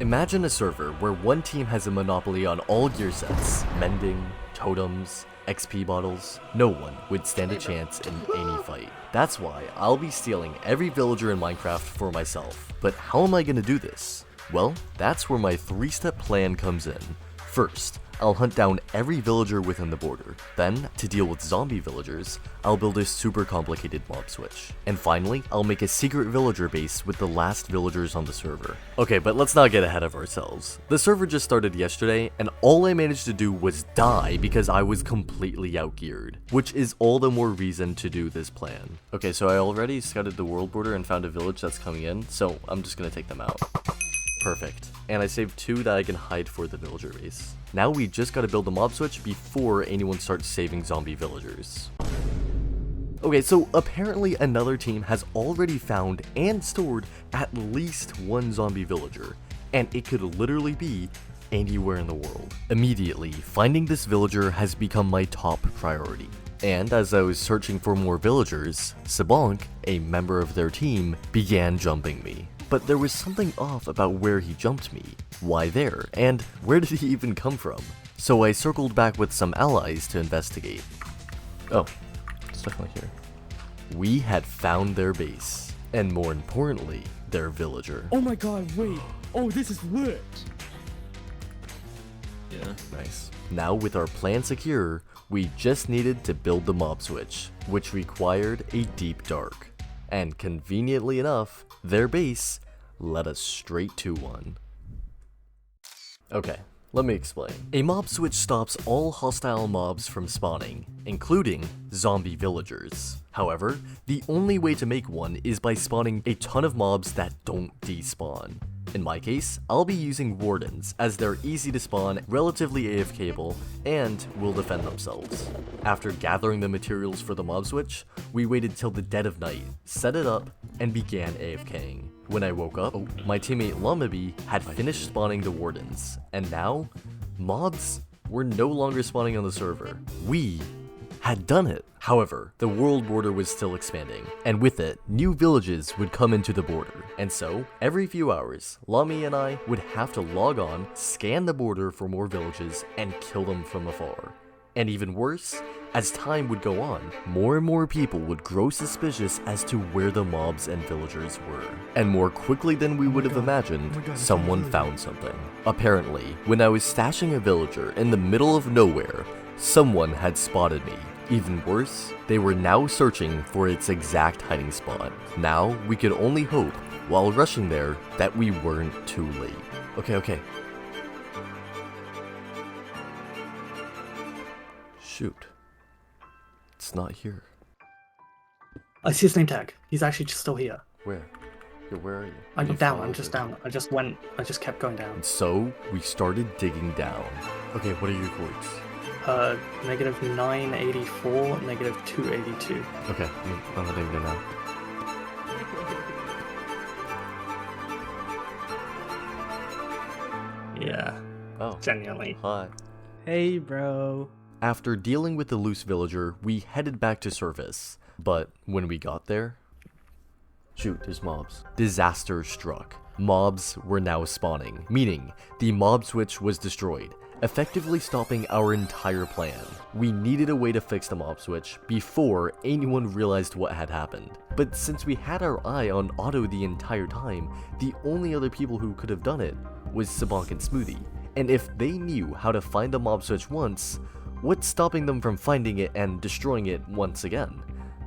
Imagine a server where one team has a monopoly on all gear sets, mending, totems, XP bottles. No one would stand a chance in any fight. That's why I'll be stealing every villager in Minecraft for myself. But how am I gonna do this? Well, that's where my 3-step plan comes in. First, I'll hunt down every villager within the border. Then, to deal with zombie villagers, I'll build a super complicated mob switch. And finally, I'll make a secret villager base with the last villagers on the server. Okay, but let's not get ahead of ourselves. The server just started yesterday, and all I managed to do was die because I was completely outgeared, which is all the more reason to do this plan. Okay, so I already scouted the world border and found a village that's coming in, so I'm just gonna take them out. Perfect. And I saved 2 that I can hide for the villager base. Now we just gotta build the mob switch before anyone starts saving zombie villagers. Okay, so apparently another team has already found and stored at least 1 zombie villager, and it could literally be anywhere in the world. Immediately, finding this villager has become my top priority. And as I was searching for more villagers, Sabonk, a member of their team, began jumping me. But there was something off about where he jumped me. Why there? And where did he even come from? So I circled back with some allies to investigate. Oh, it's definitely here. We had found their base, and more importantly, their villager. Oh my god, wait. Oh, this is lit. Yeah, nice. Now with our plan secure, we just needed to build the mob switch, which required a deep dark. And conveniently enough, their base led us straight to one. Okay, let me explain. A mob switch stops all hostile mobs from spawning, including zombie villagers. However, the only way to make one is by spawning a ton of mobs that don't despawn. In my case, I'll be using wardens, as they're easy to spawn, relatively AFKable, and will defend themselves. After gathering the materials for the mob switch, we waited till the dead of night, set it up, and began AFKing. When I woke up, my teammate LEMMiNO had finished spawning the wardens, and now, mobs were no longer spawning on the server. We had done it. However, the world border was still expanding, and with it, new villages would come into the border. And so, every few hours, LEMMi and I would have to log on, scan the border for more villages, and kill them from afar. And even worse, as time would go on, more and more people would grow suspicious as to where the mobs and villagers were. And more quickly than we would have imagined, someone found something. Apparently, when I was stashing a villager in the middle of nowhere, someone had spotted me. Even worse, they were now searching for its exact hiding spot. Now, we could only hope, while rushing there, that we weren't too late. Okay. Shoot. It's not here. I see his name tag. He's actually just still here. Where? Where are you? I'm down, I'm just down. I just kept going down. And so, we started digging down. Okay, what are your coords? Negative 984, negative 282. Okay, I'm letting you know. Yeah. Oh. Genuinely. Hi. Hey, bro. After dealing with the loose villager, we headed back to surface. But when we got there... Shoot, there's mobs. Disaster struck. Mobs were now spawning, meaning the mob switch was destroyed, effectively stopping our entire plan. We needed a way to fix the mob switch before anyone realized what had happened. But since we had our eye on Otto the entire time, the only other people who could have done it was Sabonk and Smoothie. And if they knew how to find the mob switch once, what's stopping them from finding it and destroying it once again?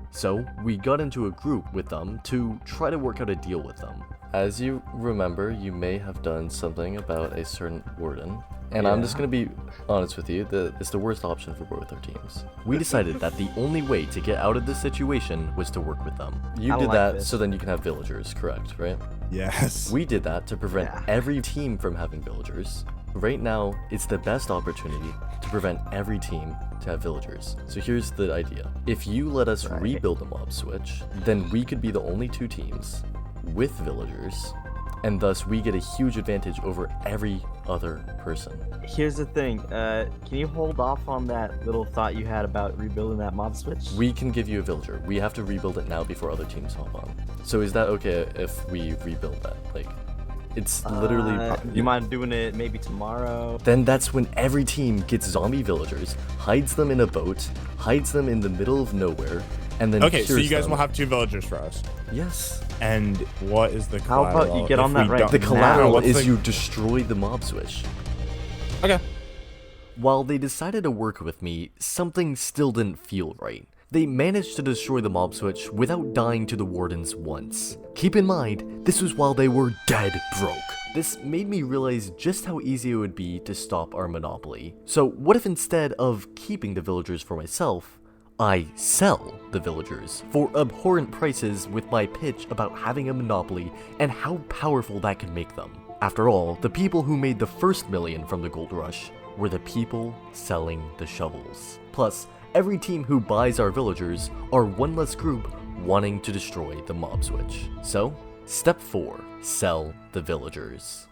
So we got into a group with them to try to work out a deal with them. As you remember, you may have done something about a certain warden. And I'm just going to be honest with you, it's the worst option for both our teams. We decided that the only way to get out of this situation was to work with them. You did that so then you can have villagers, correct, right? Yes. We did that to prevent every team from having villagers. Right now, it's the best opportunity to prevent every team to have villagers. So here's the idea. If you let us rebuild the mob switch, then we could be the only 2 teams with villagers, and thus we get a huge advantage over every other person. Here's the thing, can you hold off on that little thought you had about rebuilding that mob switch? We can give you a villager. We have to rebuild it now before other teams hop on. So is that okay if we rebuild that? Like, It's literally... Do you mind doing it maybe tomorrow? Then that's when every team gets zombie villagers, hides them in a boat, hides them in the middle of nowhere, and then Okay, so cures you guys them. will have 2 villagers for us. Yes. And what is the How collateral? about you get if on that we right don't- The now. collateral What's is the- you destroy the mob switch. Okay. While they decided to work with me, something still didn't feel right. They managed to destroy the mob switch without dying to the wardens once. Keep in mind, this was while they were dead broke. This made me realize just how easy it would be to stop our monopoly. So what if instead of keeping the villagers for myself, I sell the villagers for abhorrent prices with my pitch about having a monopoly and how powerful that could make them? After all, the people who made the first million from the gold rush were the people selling the shovels. Plus, every team who buys our villagers are one less group wanting to destroy the mob switch. So, step 4, sell the villagers.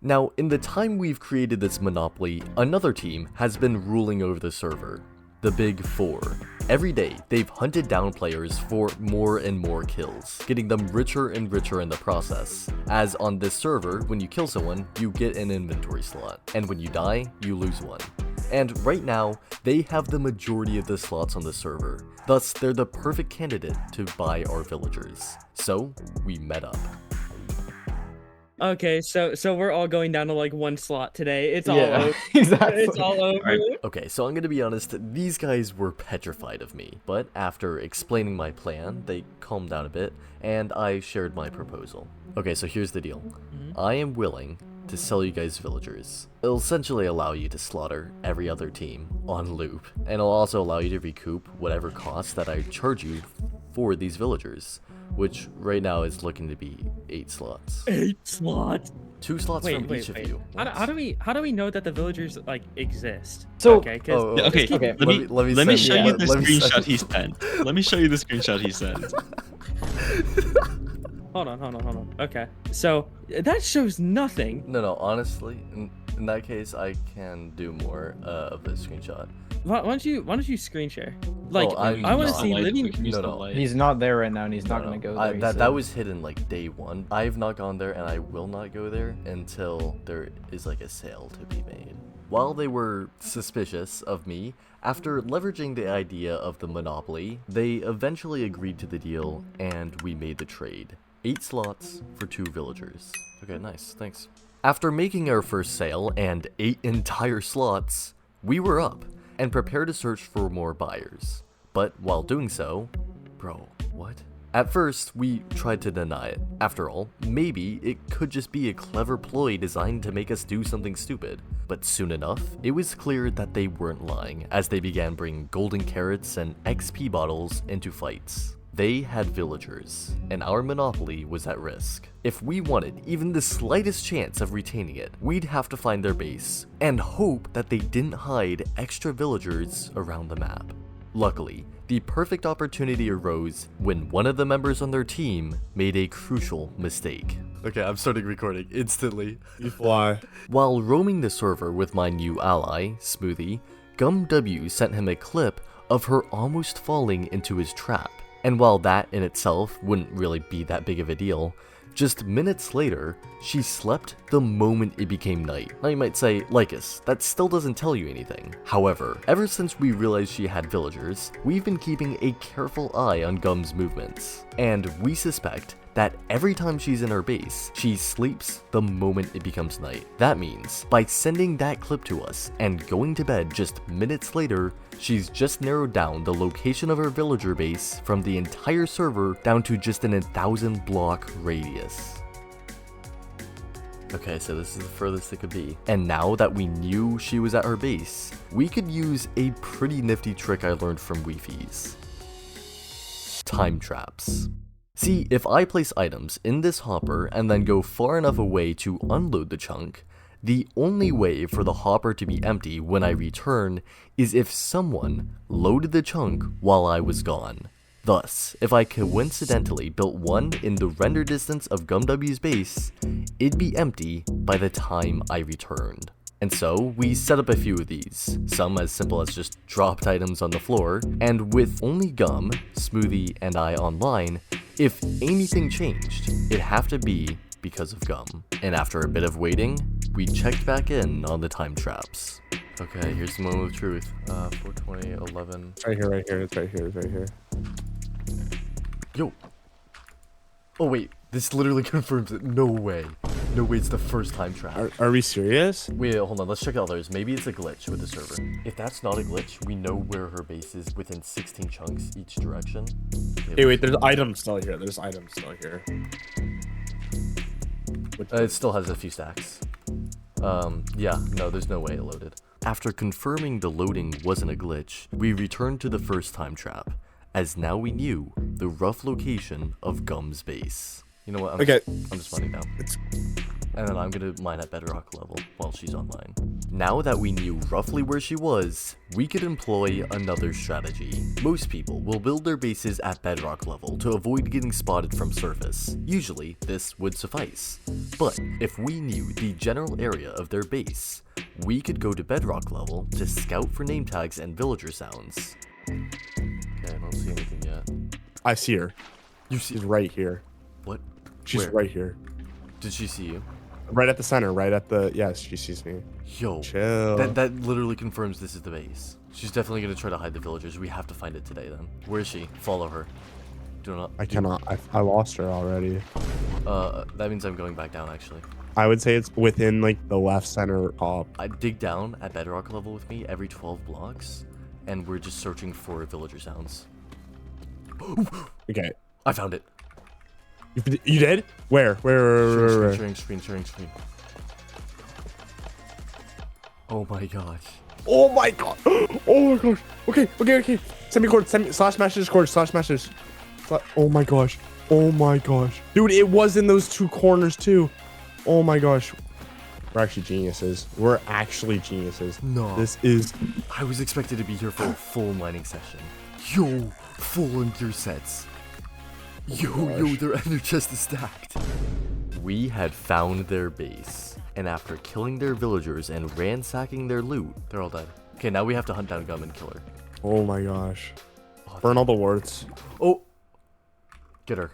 Now, in the time we've created this monopoly, another team has been ruling over the server. The Big Four. Every day, they've hunted down players for more and more kills, getting them richer and richer in the process. As on this server, when you kill someone, you get an inventory slot, and when you die, you lose one. And right now, they have the majority of the slots on the server. Thus, they're the perfect candidate to buy our villagers. So, we met up. Okay, so we're all going down to like 1 slot today. It's all over. exactly. It's all over. Okay, so I'm gonna be honest, these guys were petrified of me, but after explaining my plan, they calmed down a bit, and I shared my proposal. Okay, so here's the deal. I am willing to sell you guys villagers. It'll essentially allow you to slaughter every other team on loop, and it'll also allow you to recoup whatever cost that I charge you for these villagers, which right now is looking to be 8 slots. 8 slots. 2 slots Wait, from wait, each wait. of you. How do we know that the villagers like exist? So- okay, 'cause- Oh, Okay, Okay, let me show send- you the let me screenshot send- he sent. Let me show you the screenshot he sent. hold on. Okay, so that shows nothing. No, honestly, in that case, I can do more of the screenshot. Why don't you screen share? Like, Oh, I'm I want to not. see living. No. He's not there right now, and he's not No, gonna no. go there. he That said. was hidden like day 1. I've not gone there, and I will not go there until there is like a sale to be made. While they were suspicious of me, after leveraging the idea of the monopoly, they eventually agreed to the deal, and we made the trade. 8 slots for 2 villagers. Okay, nice, thanks. After making our first sale and 8 entire slots, we were up and prepared to search for more buyers. But while doing so, bro, what? At first, we tried to deny it. After all, maybe it could just be a clever ploy designed to make us do something stupid. But soon enough, it was clear that they weren't lying, as they began bringing golden carrots and XP bottles into fights. They had villagers, and our monopoly was at risk. If we wanted even the slightest chance of retaining it, we'd have to find their base, and hope that they didn't hide extra villagers around the map. Luckily, the perfect opportunity arose when one of the members on their team made a crucial mistake. Okay, I'm starting recording instantly. You fly. While roaming the server with my new ally, Smoothie, GumW sent him a clip of her almost falling into his trap. And while that in itself wouldn't really be that big of a deal, just minutes later, she slept the moment it became night. Now you might say, Likas, that still doesn't tell you anything. However, ever since we realized she had villagers, we've been keeping a careful eye on Gum's movements. And we suspect that every time she's in her base, she sleeps the moment it becomes night. That means, by sending that clip to us and going to bed just minutes later, she's just narrowed down the location of her villager base from the entire server down to just an 1,000 block radius. Okay, so this is the furthest it could be. And now that we knew she was at her base, we could use a pretty nifty trick I learned from Weefies. Time traps. See, if I place items in this hopper and then go far enough away to unload the chunk, the only way for the hopper to be empty when I return is if someone loaded the chunk while I was gone. Thus, if I coincidentally built one in the render distance of GumW's base, it'd be empty by the time I returned. And so, we set up a few of these, some as simple as just dropped items on the floor, and with only Gum, Smoothie, and I online, if anything changed, it'd have to be because of gum. And after a bit of waiting, we checked back in on the time traps. Okay, here's the moment of truth. 420, 11. Right here, right here. It's right here. It's right here. Yo. Oh wait, this literally confirms it. No way. No way, it's the first time trap. Are we serious? Wait, hold on, let's check out others. Maybe it's a glitch with the server. If that's not a glitch, we know where her base is within 16 chunks each direction. Okay, Hey, wait, there's items still here. There's items still here. it still has a few stacks. Yeah, no, there's no way it loaded. After confirming the loading wasn't a glitch, we returned to the first time trap, as now we knew the rough location of Gum's base. You know what? I'm just mining now. And then I'm gonna mine at bedrock level while she's online. Now that we knew roughly where she was, we could employ another strategy. Most people will build their bases at bedrock level to avoid getting spotted from surface. Usually, this would suffice. But if we knew the general area of their base, we could go to bedrock level to scout for name tags and villager sounds. Okay, I don't see anything yet. I see her. She's right here. What? She's Where? right here. Did she see you? Right at the center. Right at the. Yes, she sees me. Yo, Chill. that literally confirms this is the base. She's definitely gonna try to hide the villagers. We have to find it today then. Where is she? Follow her. Do not. I cannot. I lost her already. That means I'm going back down actually. I would say it's within like the left center top. I dig down at bedrock level with me every 12 blocks, and we're just searching for villager sounds. Okay. I found it. You did? Where? Where? Sharing screen. Oh my gosh. Oh my god. Oh my gosh. Okay. Send me cord. Send me slash messages cord. Slash messages. Oh my gosh. Oh my gosh. Dude, it was in those two corners too. Oh my gosh. We're actually geniuses. We're actually geniuses. No. This is. I was expected to be here for a full mining session. Yo, full on gear sets. Yo, their ender chest is stacked. We had found their base, and after killing their villagers and ransacking their loot, they're all dead. Okay, now we have to hunt down Gum and kill her. Oh my gosh. Burn all the warts. Oh, get her.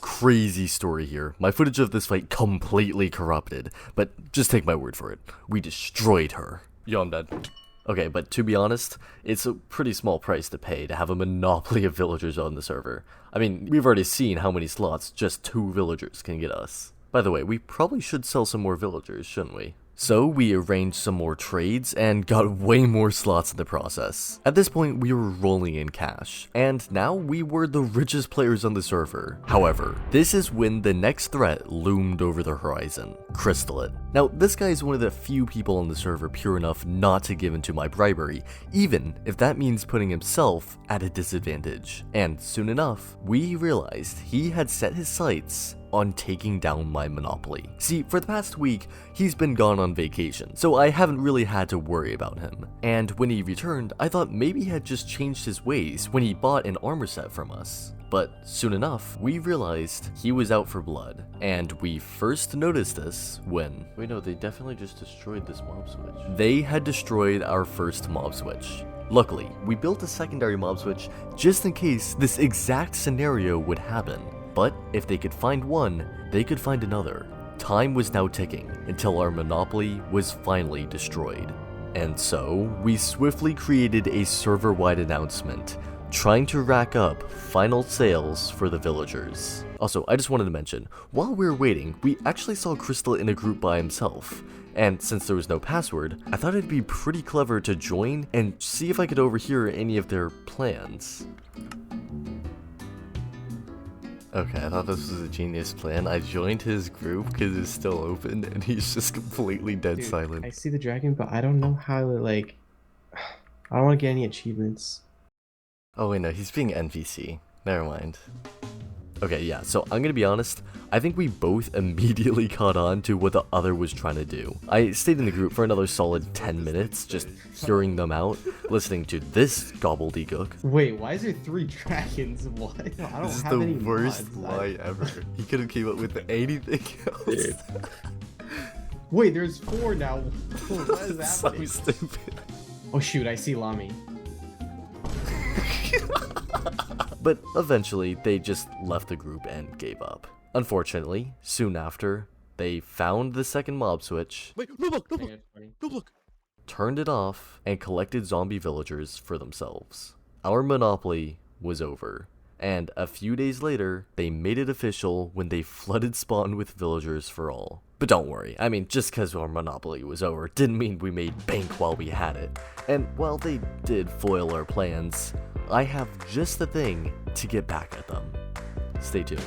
Crazy story here. My footage of this fight completely corrupted, but just take my word for it. We destroyed her. Yo, I'm dead. Okay, but to be honest, it's a pretty small price to pay to have a monopoly of villagers on the server. I mean, we've already seen how many slots just 2 villagers can get us. By the way, we probably should sell some more villagers, shouldn't we? So we arranged some more trades and got way more slots in the process. At this point, we were rolling in cash, and now we were the richest players on the server. However, this is when the next threat loomed over the horizon, Crystallet. Now, this guy is one of the few people on the server pure enough not to give into my bribery, even if that means putting himself at a disadvantage. And soon enough, we realized he had set his sights on taking down my monopoly. See, for the past week, he's been gone on vacation, so I haven't really had to worry about him. And when he returned, I thought maybe he had just changed his ways when he bought an armor set from us. But soon enough, we realized he was out for blood, and we first noticed this when... Wait, no, they definitely just destroyed this mob switch. They had destroyed our first mob switch. Luckily, we built a secondary mob switch just in case this exact scenario would happen. But if they could find one, they could find another. Time was now ticking until our monopoly was finally destroyed. And so, we swiftly created a server-wide announcement, trying to rack up final sales for the villagers. Also, I just wanted to mention, while we were waiting, we actually saw Crystal in a group by himself. And since there was no password, I thought it'd be pretty clever to join and see if I could overhear any of their plans. Okay, I thought this was a genius plan. I joined his group because it's still open and he's just completely dead silent. I see the dragon, but I don't know how to, like... I don't want to get any achievements. Oh wait, no, he's being NPC. Never mind. Okay, yeah, so I'm gonna be honest, I think we both immediately caught on to what the other was trying to do. I stayed in the group for another solid 10 minutes, just hearing them out, listening to this gobbledygook. Wait, why is there 3 dragons? What? I don't This is have the any worst mods. lie ever. He could have came up with anything else. Wait, there's 4 now. What is So happening? stupid. Oh shoot, I see Lami. But eventually, they just left the group and gave up. Unfortunately, soon after, they found the second mob switch, Wait, no look, no look, no look. turned it off, and collected zombie villagers for themselves. Our monopoly was over, and a few days later, they made it official when they flooded spawn with villagers for all. But don't worry, I mean, just because our monopoly was over didn't mean we made bank while we had it. And while they did foil our plans, I have just the thing to get back at them. Stay tuned.